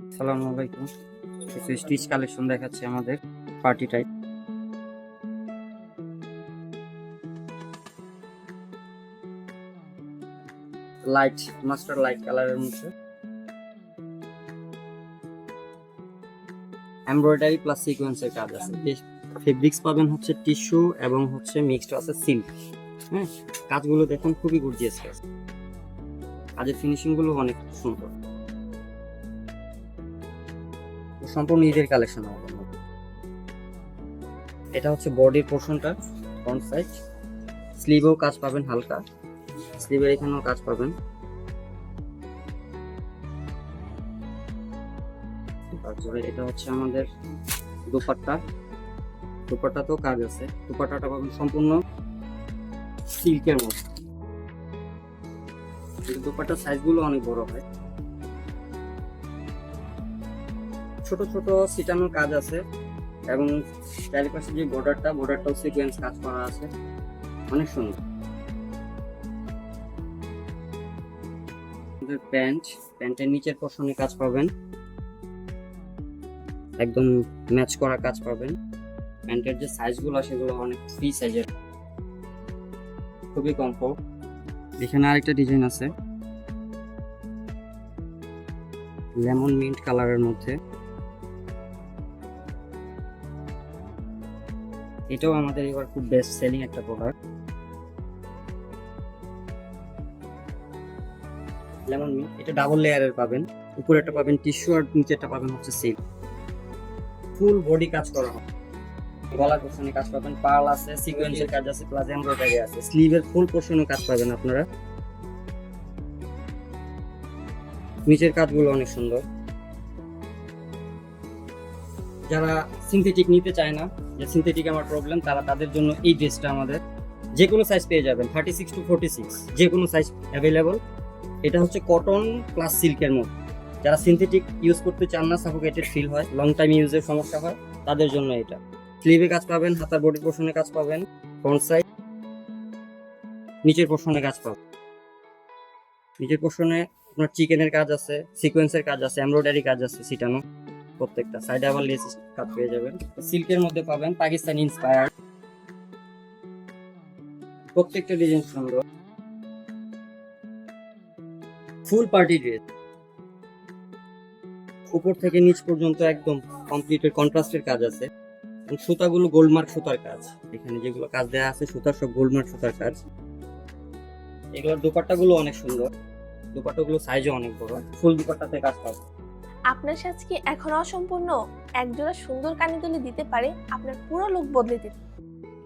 আসসালামু আলাইকুম। কিছু স্টিচ কালেকশন দেখাচ্ছে আমাদের party type. Light master light কালারের মধ্যে এমব্রয়ডারি প্লাস সিকোয়েন্সের কাজ আছে। ফেব্রিক্স পাবেন হচ্ছে টিস্যু এবং হচ্ছে মিক্সড আছে সিল্ক। হ্যাঁ, কাজগুলো দেখুন খুবই গর্জিয়াস কাজ। কাজের ফিনিশিং গুলো অনেক সুন্দর। সম্পূর্ণ ঈদের কালেকশন আমাদের মধ্যে। এটা হচ্ছে বডির পোর্শনটা, ফ্রন্ট সাইড। স্লিভেও কাজ পাবেন হালকা, স্লিভের এখানেও কাজ পাবেন। তারপরে এটা হচ্ছে আমাদের দোপাট্টা, দোপাট্টাতেও কাজ আছে। দোপাট্টাটা পাবেন সম্পূর্ণ সিল্কের মধ্যে। দোপাট্টার সাইজগুলো অনেক বড় হয়। ছোট ছোট সিটানোর কাজ আছে এবং চারিপাশে যে বর্ডারটাও সিকোয়েন্স কাজ করা আছে, অনেক সুন্দর। প্যান্টের নিচের পোর্শনে কাজ পাবেন, একদম ম্যাচ করা কাজ পাবেন। প্যান্টের যে সাইজগুলো সেগুলো অনেক ফ্রি সাইজের, খুবই কমফোর্ট। এখানে আরেকটা ডিজাইন আছে লেমন মিন্ট কালারের মধ্যে। এটাও আমাদের এবার খুব বেস্ট সেলিং একটা প্রোডাক্ট। লেমন মিন্ট, এটা ডাবল লেয়ারের পাবেন। উপরেরটা পাবেন টিস্যু আর নিচেরটা পাবেন হচ্ছে সিল্ক। ফুল বডি কাজ করা হবে। গলার পোর্শনে কাজ পাবেন, পার্ল আছে, সিকোয়েন্সের কাজ আছে, প্লাস এমব্রয়ডারি আছে। স্লিভের ফুল পোর্শনে কাজ পাবেন আপনারা। নিচের কাজগুলো অনেক সুন্দর। যারা সিনথেটিক নিতে চায় না, যে সিনথেটিক আমার প্রবলেম, তাদের জন্য এই ড্রেসটা আমাদের যে কোনো সাইজ পেয়ে যাবেন, 36 to 46 যে কোনো সাইজ অ্যাভেলেবল। এটা হচ্ছে কটন প্লাস সিল্কের মধ্যে। যারা সিনথেটিক ইউজ করতে চান না, সাফোকেটেড ফিল হয়, লং টাইম ইউজের সমস্যা হয়, তাদের জন্য এটা। স্লিভে কাজ পাবেন, হাতার বডি পোর্শনে কাজ পাবেন, ফ্রন্ট সাইড নিচের পোর্শনে কাজ পাবেন। নিচের পোর্শনে আপনার চিকেনের কাজ আছে, সিকোয়েন্সের কাজ আছে, এমব্রয়ডারি কাজ আছে সিটানো। প্রত্যেকটা সাইডে আবার লেস কাজ পেয়ে যাবেন। সিল্কের মধ্যে পাবেন পাকিস্তানি ইন্সপায়ার্ড। প্রত্যেকটা ডিজাইন সুন্দর। ফুল পার্টি ড্রেস, উপর থেকে নিচ পর্যন্ত একদম কমপ্লিটের কন্ট্রাস্টের কাজ আছে। সুতাগুলো গোল্ডমার্ক সুতার কাজ। এখানে যেগুলো কাজ দেওয়া আছে সুতার, সব গোল্ডমার্ক সুতার কাজ। এগুলোর দোপাট্টাগুলো অনেক সুন্দর। দোপাট্টাগুলো সাইজও অনেক বড়। ফুল দোপাট্টাতে কাজ পাবে। আপনার সাজ কি এখন অসম্পূর্ণ? একজোড়া সুন্দর কানের দিতে পারে আপনার পুরো লুক বদলে দিতে।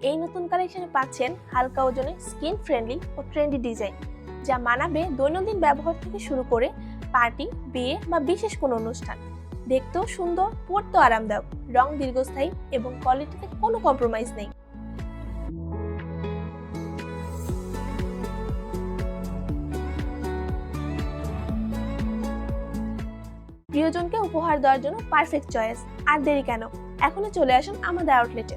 এই নতুন কালেকশনে পাচ্ছেন হালকা ওজনে স্কিন ফ্রেন্ডলি ও ট্রেন্ডি ডিজাইন, যা মানাবে দৈনন্দিন ব্যবহার থেকে শুরু করে পার্টি, বিয়ে বা বিশেষ কোনো অনুষ্ঠান। দেখতেও সুন্দর, পরতেও আরামদায়ক, রং দীর্ঘস্থায়ী এবং কোয়ালিটিতে কোনো কম্প্রোমাইজ নেই। প্রিয়জনকে উপহার দেওয়ার জন্য পারফেক্ট চয়েস। আর দেরি কেন, এখনই চলে আসুন আমাদের আউটলেটে।